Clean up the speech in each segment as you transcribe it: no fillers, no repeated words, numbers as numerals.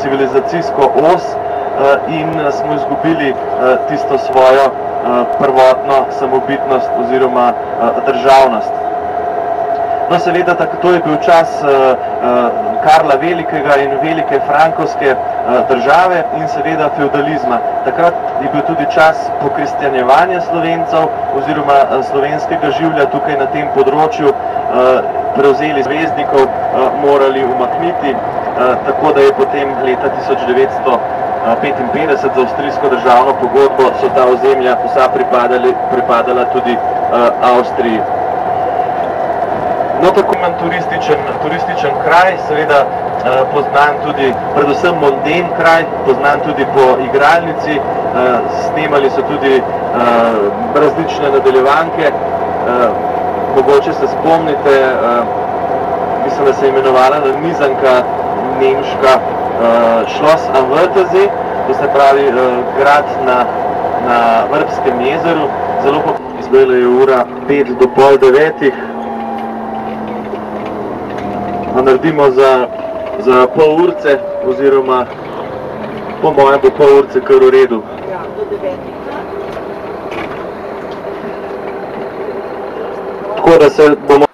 civilizacijsko os in smo izgubili tisto svojo prvotno samobitnost oziroma državnost. No, seveda, to je bil čas Karla Velikega in velike frankovske države in seveda feudalizma. Takrat je bil tudi čas pokristjanjevanja Slovencev oziroma slovenskega življa tukaj na tem področju. Prevzeli zvezdnikov morali umakniti, tako da je potem leta 1955 za avstrijsko državno pogodbo so ta ozemlja vsa pripadala tudi Avstriji. No, tako imam turističen kraj, seveda poznan tudi, predvsem monden kraj, poznan tudi po igralnici, snemali so tudi različne nadaljevanke, mogoče se spomnite, mislim, da se je imenovala nanizanka nemška Schloss am Wörthersee, to se pravi grad na Vrbskem jezeru, zelo zdajle je ura 5 do pol 9. Naredimo za pol urce, oziroma po mojem bo pol urce kar v redu. Ja, do 9. Tako da se bomo...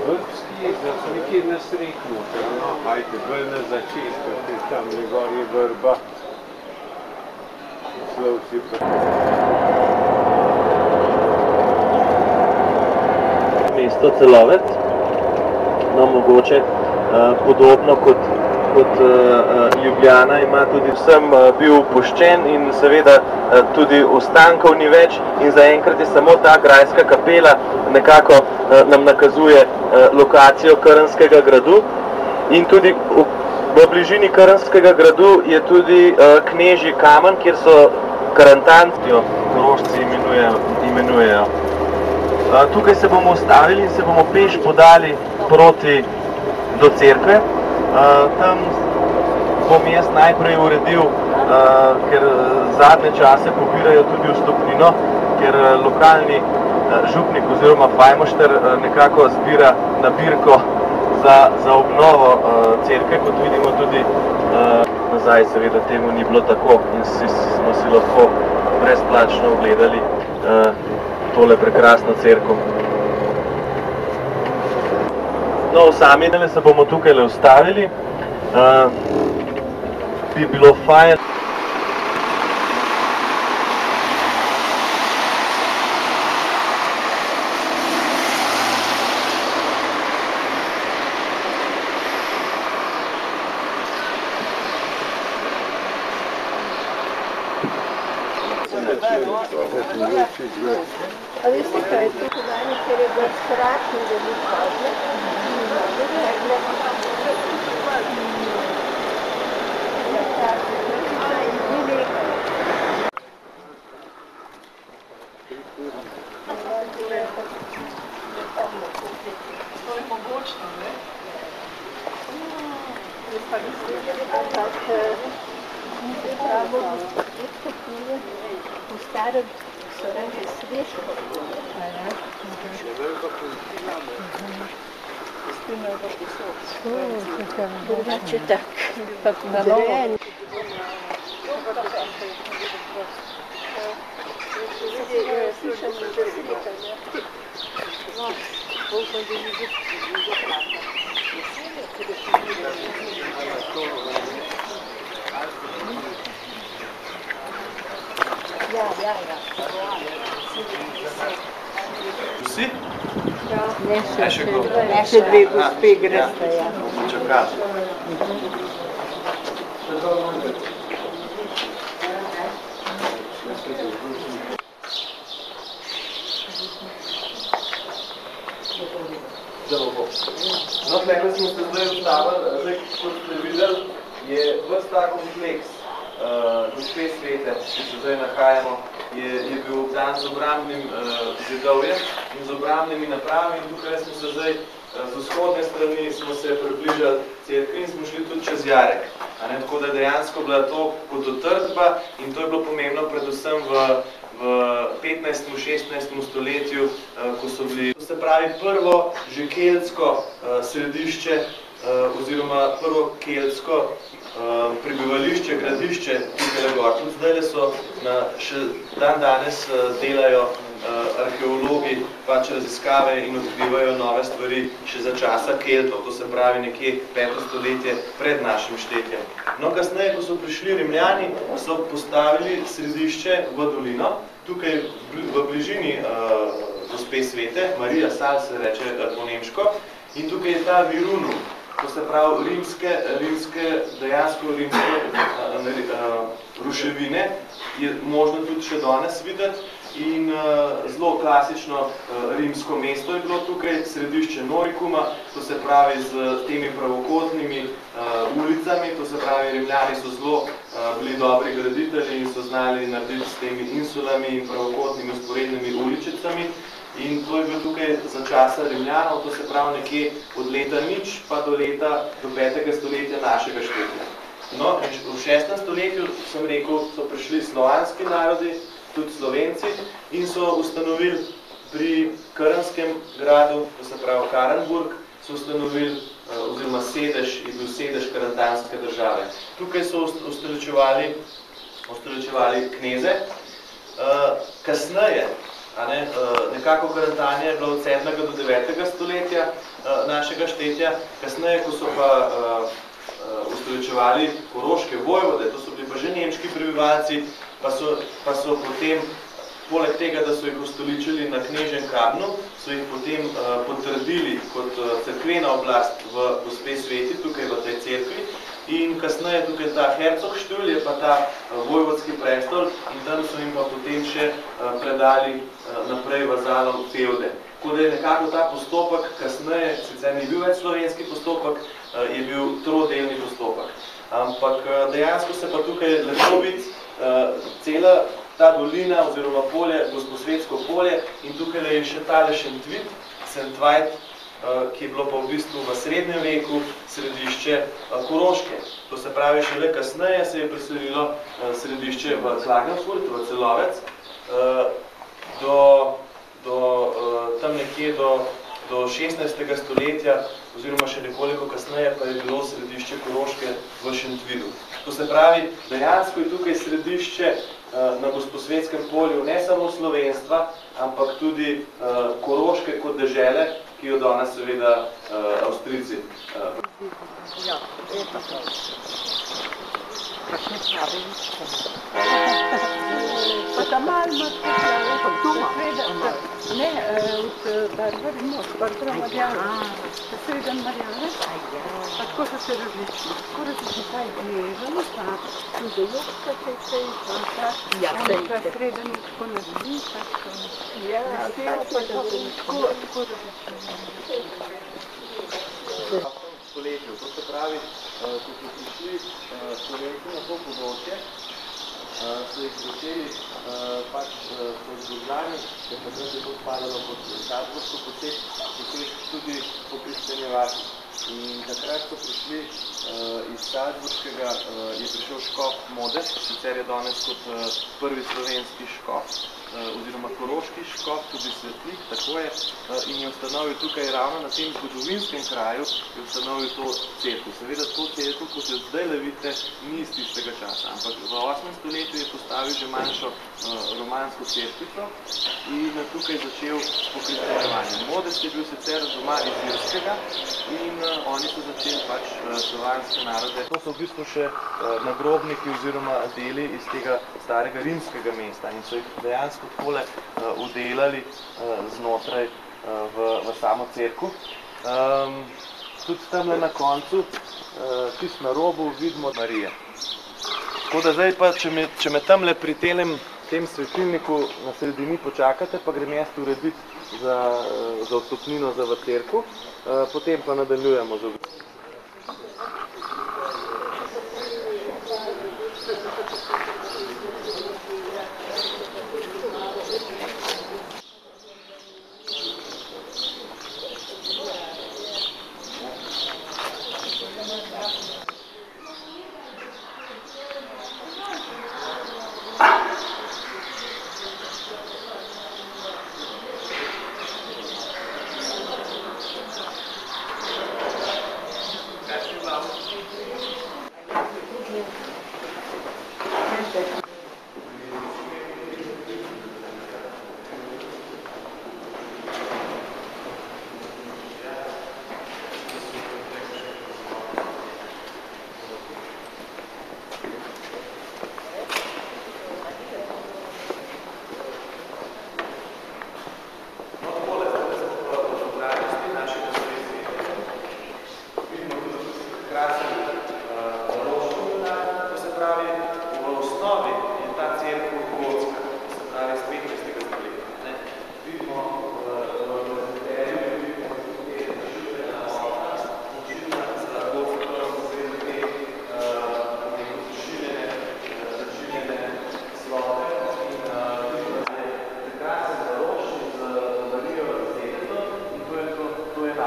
Vrbski jezer so nekje na srednjo, ajde, bolj na začetku, tam gor je vrba. Slovci pa... Mesto Celovec, no mogoče podobno kot Ljubljana, ima tudi vsem bil opuščen in seveda tudi ostankov ni več in zaenkrat je samo ta grajska kapela nekako nam nakazuje lokacijo Krnskega gradu in tudi v bližini Krnskega gradu je tudi Knežji kamen, kjer so karantanci, Korošci imenujejo. Tukaj se bomo ustavili in se bomo peš podali proti do cerkve. Tam bom jaz najprej uredil, ker zadnje čase pobirajo tudi vstopnino, ker lokalni župnik oziroma fajmošter nekako zbira nabirko za obnovo cerkve, kot vidimo tudi nazaj, seveda temu ni bilo tako in smo si lahko brezplačno ogledali tole prekrasno cerkev. No, v sami dele se bomo tukaj le ustavili. Bi bilo fajn. A veste kaj, tukaj danes, ker je bilo strašno veliko, To je mogočno, ne? Pa bi se videli, pravo etko knjige v starem so reči sveško. Drugače tak, pa na novo. Slišam se slika, ne? Ja. Vsi? Ne še dve gospe greste, ja. Čakati. No, tukaj smo se zdaj ustavili, kot ste videli, je ves ta kompleks gospe Svete, ki se zdaj nahajamo je bil obdan z obrambnim zidovjem in z obrambnimi napravami. In tukaj smo se zdaj z vzhodne strani smo se približali cerkvi in smo šli tudi čez Jarek. Tako da je dejansko bila to kot utrdba in to je bilo pomembno predvsem v 15. 16. stoletju, ko so bili, to se pravi, prvo že keltsko središče oziroma prvo keltsko prebivališče, gradišče tukaj gor. Tudi zdaj so še dan danes delajo arheologi pač raziskave in odkrivajo nove stvari še za časa Keltov, to se pravi nekje 5. stoletje pred našim štetjem. No, kasneje, ko so prišli Rimljani, so postavili središče v dolino, tukaj v bližini gospe Svete, Marija Sal se reče po nemško, in tukaj je ta Virunum, to se pravi dejansko rimske ruševine, je možno tudi še danes videti. In zelo klasično rimsko mesto je bilo tukaj, središče Noricuma, to se pravi z temi pravokotnimi ulicami, to se pravi Rimljani so zelo bili dobri graditelji in so znali narediti s temi insulami in pravokotnimi usporednimi uličicami. In to je bilo tukaj za časa Rimljanov, to se pravi nekje od leta 0 pa do 5. stoletja našega štetja. No, v 6. stoletju, sem rekel, so prišli slovanski narodi, tudi Slovenci, in so ustanovili pri Krnskem gradu, to se pravi Karenburg, so ustanovili, oziroma sedež, je bil sedež karantanske države. Tukaj so ustoličevali kneze. Kasneje, nekako karantanje je bilo od 7. do 9. stoletja našega štetja, kasneje, ko so pa ustoličevali koroške vojvode, to so bili pa že nemški prebivalci, pa so potem, poleg tega, da so jih ustoličili na Knežjem kamnu, so jih potem potrdili kot cerkvena oblast v gospe Sveti, tukaj v tej cerkvi, in kasneje tukaj ta Herzogštulj je pa ta vojvodski prestol in tam so jim pa potem še predali naprej vazalom fevde. Tako da je nekako ta postopek kasneje, sicer ni bil več slovenski postopek, je bil trodelni postopek. Ampak dejansko se pa tukaj lepo vidi cela ta dolina oziroma polje, Gosposvetsko polje, in tukaj je še tale Šentvit, Sentvajt, ki je bilo pa v bistvu v srednjem veku središče Koroške. To se pravi, šele kasneje se je preselilo središče v Klagenfurt, v Celovec, tam nekje do 16. stoletja, oziroma še nekoliko kasneje, pa je bilo središče Koroške v Šentvidu. To se pravi, dejansko je tukaj središče na Gosposvetskem polju ne samo slovenstva, ampak tudi Koroške kot dežele, ki jo danes seveda Avstrijci. Ja, eto. Kakšne pravi pa ta malo ima kot doma. Ne, od Barbara Marjana. Sreden Marjane. Pa tako so se različni. Tako različni pa je gležali, pa tudi ljubka se je pa sreden tako naredi, tako. Ja, pa tako različni. Stoletju. To se pravi, ko so prišli Slovenci na to področje, so jih začeli pač podžužljani, ker takrat je to spadalo pod Salzburško poseg tudi poprištenjevati. In takrat so prišli iz Salzburškega, je prišel škof Modest, sicer je danes kot prvi slovenski škof, oziroma koroški škof, tudi svetlik, tako je, in je ustanovil tukaj ravno na tem zgodovinskem kraju, je ustanovil to cerkev. Seveda to cerkev, kot jo zdaj le vidite, ni iz tistega časa, ampak v 8. stoletju je postavil že manjšo romansko cerkvico in tukaj začel s pokristjanjevanjem. Modest je bil sicer doma iz Irskega in oni so začeli pač slovanske narode. To so v bistvu še nagrobniki oziroma deli iz tega starega rimskega mesta in so jih dejansko takole udelali znotraj v samo cerkev. Tudi tamle na koncu, tisto na robu, vidimo Marije. Tako da zdaj pa, če me tamle pri tem svetilniku na sredini počakate, pa grem jaz urediti za vstopnino za v cerkev, potem pa nadaljujemo z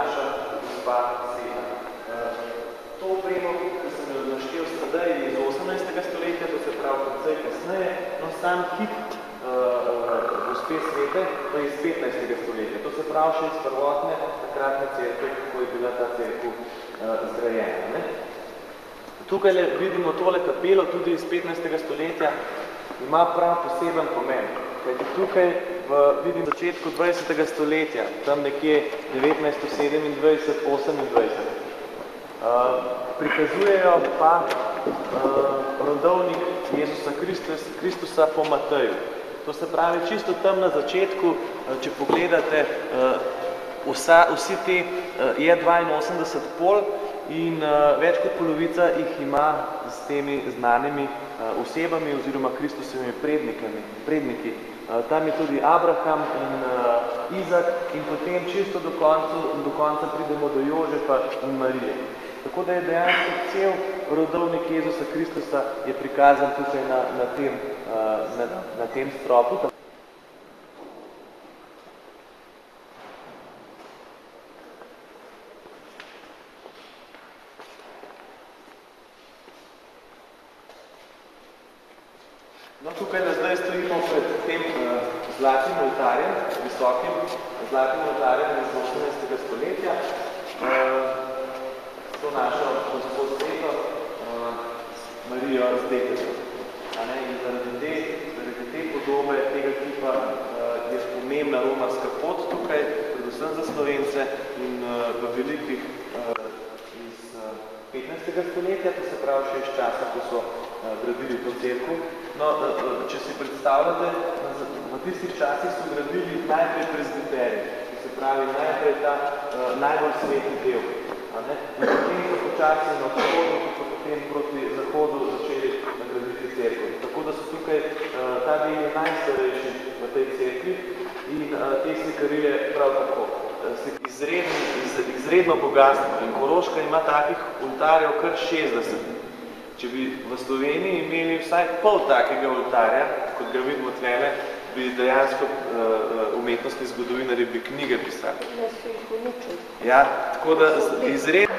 naša gospa Sveta. To opremo, ki sem jo naštel sedaj, je iz 18. stoletja, to se pravi precej kasneje, no sam kip gospe Svete pa iz 15. stoletja. To se pravi še iz prvotne takratne cerkve, kako je bila ta cerkev zgrajena. Tukaj vidimo tole kapelo, tudi iz 15. stoletja, ima prav poseben pomen. Kajti tukaj vidim začetku 20. stoletja, tam nekje 1927-28, prikazujejo pa rodovnik Jezusa Kristusa po Mateju. To se pravi, čisto tam na začetku, če pogledate, vsi te je 82 pol in več kot polovica jih ima s temi znanimi osebami oziroma Kristusovimi predniki. Tam je tudi Abraham in Izak in potem čisto do konca pridemo do Jožefa in Marije. Tako da je dejansko cel rodovnik Jezusa Kristusa je prikazan tukaj na tem stropu. No, tukaj zdaj stojimo pred tem zlatim oltarjem, visokim zlatim oltarjem iz 18. stoletja. To našo gospod Sveto Marijo z detetom. In zaradi te podobe, tega tipa je pomembna romarska pot tukaj, predvsem za Slovence in v velikih iz 15. stoletja, to se pravi še iz časa, ko so gradili to cerkev. No, če si predstavljate, v tistih časih so gradili najprej prezbiterij, to se pravi najprej ta najbolj sveti del. In potem so počasi na vzhodu, so potem proti zahodu začeli graditi cerkev. Tako da so tukaj, ta del je najstarejši v tej cerkvi in te slikarije prav tako. Izredno bogatstvo in Koroška ima takih oltarjev kar 60. Če bi v Sloveniji imeli vsaj pol takega oltarja, kot ga vidimo tlele, bi dejansko umetnostni zgodovinarji bi knjige pisali. Ja, tako da izredno...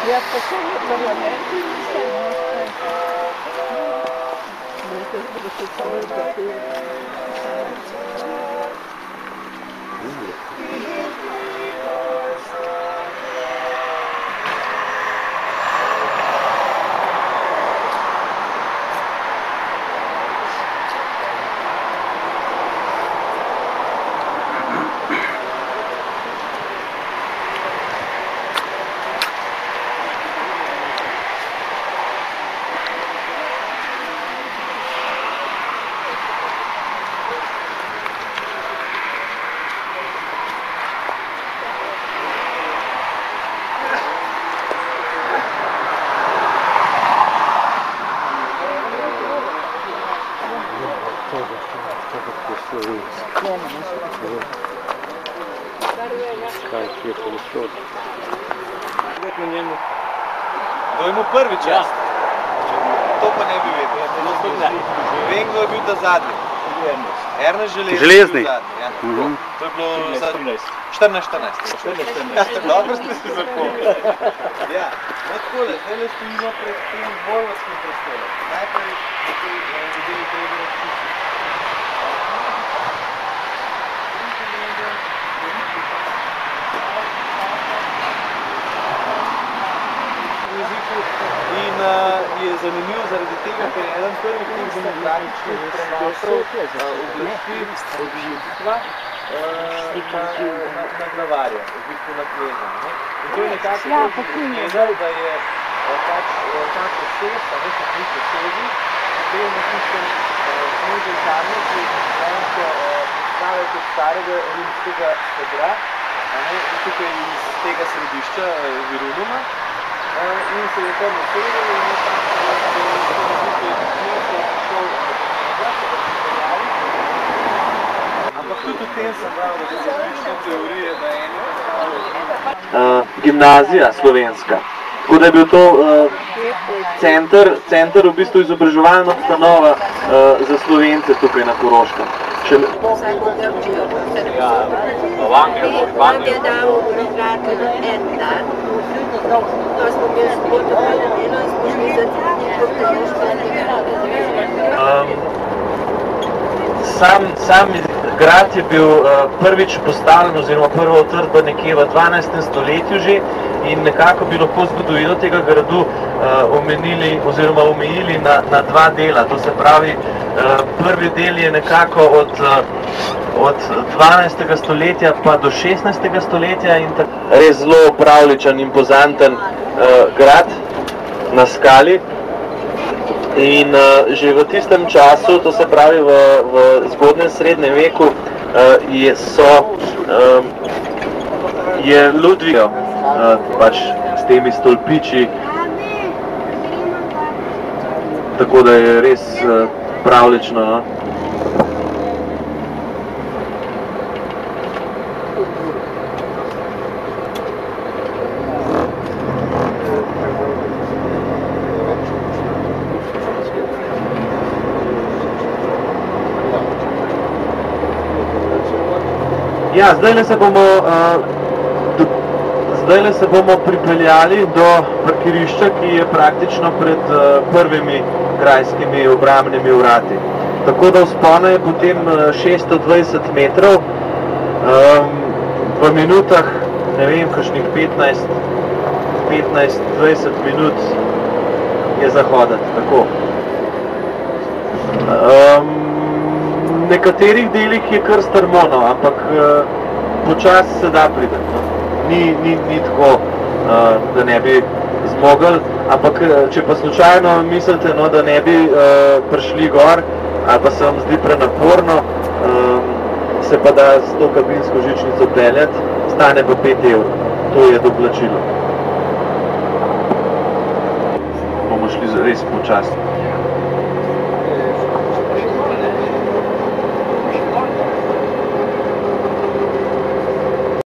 Ja, tako je parlamentu in vse. Dojmo prvi čas. To pa ne bi vedel. Vem, kdo je bil ta zadnji. Ernest Železni. To je bilo 14-14. Dobro ste se zapomnili. Ja, takole, zdaj stojimo pred tem dvojvodskim prestolom. Najprej zadeli treba razčistiti. In je zanimivo zaradi tega, ker je eden prvih teh demokratičnih prenosov oblasti od živstva na glavarja, v bistvu na plezan. In to je nekako izgledal, da je ta proces, a ne so tri procesi, bil na tistem snežen kamen, ki je dejansko predstavljal kot starega rimskega stebra, tukaj iz tega središča Virunuma. In se je tam naselil in je tam ampak tudi v tem sem dal, da so različne teorije, da je gimnazija slovenska. Tako da je bil to center v bistvu izobraževalna ustanova za Slovence tukaj na Koroškem. Sam grad je bil prvič postavljen oziroma prva utrdba nekje v 12. stoletju že in nekako bi lahko zgodovino tega gradu omenili oziroma omejili na dva dela. To se pravi, prvi del je nekako od 12. stoletja pa do 16. stoletja in res zelo pravličen, impozanten grad na skali. In že v tistem času, to se pravi v zgodnjem srednjem veku, je Ludvik pač s temi stolpiči, tako da je res pravlično, no? Ja, zdajle se bomo pripeljali do parkirišča, ki je praktično pred prvimi grajskimi obrambnimi vrati. Tako da vzpona je potem 620 metrov, v minutah, ne vem, kakšnih 15-20 minut je zahodati, tako. V nekaterih delih je kar strmono, ampak počasi se da priti. Ni tako, da ne bi zmogli, ampak če pa slučajno mislite, no, da ne bi prišli gor, ali pa se vam zdi prenaporno, se pa da s to kabinsko žičnico peljati, stane pa 5 evrov. To je doplačilo. Bomo šli res počasno.